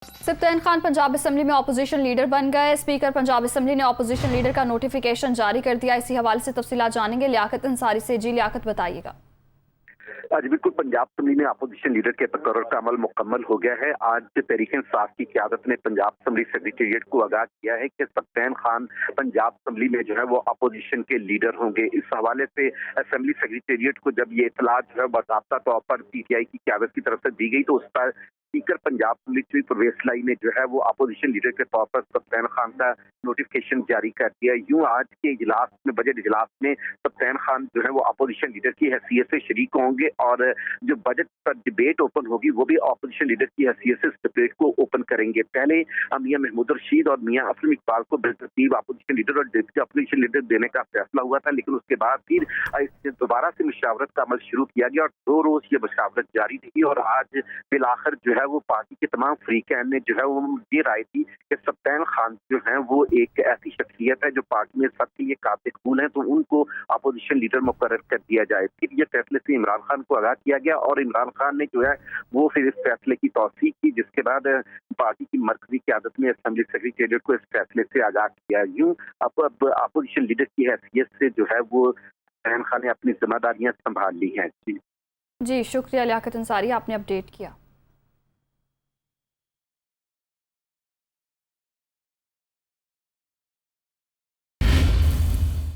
सप्तान Khan Punjab assembly में opposition leader बन गए। स्पीकर पंजाब असम्बली ने अपोजिशन लीडर का नोटिफिकेशन जारी कर दिया। इसी हवाले से तफसीलात जानेंगे लियाकत अंसारी से। जी लियाकत, बताइएगा। आज बिल्कुल पंजाब असम्बली में अपोजिशन लीडर के तकर्रुर का अमल मुकम्मल हो गया है। आज तहरीक इंसाफ की क़यादत ने पंजाब असम्बली सेक्रेटेरिएट को आगाह किया है कि सप्तान खान पंजाब असम्बली में जो है वो अपोजिशन के लीडर होंगे। इस हवाले से असम्बली सेक्रेटेरिएट को जब ये इतला जो है बाकायदा तौर पर PTI की क़यादत की तरफ से दी गई तो उस पर स्पीकर पंजाब असम्बली परवेज लाई ने जो है वो अपोजिशन लीडर के तौर पर सप्तान खान का नोटिफिकेशन जारी कर दिया। यूं आज के इजलास में, बजट इजलास में, सप्तान खान जो है वो अपोजिशन लीडर की हैसियत से शरीक होंगे और जो बजट पर डिबेट ओपन होगी वो भी अपोजिशन लीडर की हैसियत से इस डिबेट को ओपन करेंगे। पहले मियां महमूद रशीद और मियां अफजल इकबाल को बेतरतीब अपोजिशन लीडर और डिप्टी अपोजिशन लीडर देने का फैसला हुआ था, लेकिन उसके बाद फिर दोबारा से मुशावरत का अमल शुरू किया गया और 2 रोज ये मुशावरत जारी रही और आज बिलाखिर जो है वो पार्टी के तमाम फरीकैन ने जो है वो ये राय दी कि सप्तान खान जो है वो एक ऐसी शख्सियत है जो पार्टी में सबके लिए काबिल कबूल है, तो उनको अपोजिशन लीडर मुकर्रर कर दिया जाए। फिर ये फैसले से इमरान खान को आगाह किया गया और इमरान खान ने जो है वो फिर इस फैसले की तौसीक की, जिसके बाद पार्टी की मरकजी क़यादत ने असेंबली सेक्रेटेरिएट को इस फैसले से आगाह किया। यूं अब अपोजिशन लीडर की हैसियत से जो है वो इमरान खान ने अपनी जिम्मेदारियां संभाल ली हैं। जी शुक्रिया लियाकत अंसारी, आपने अपडेट किया।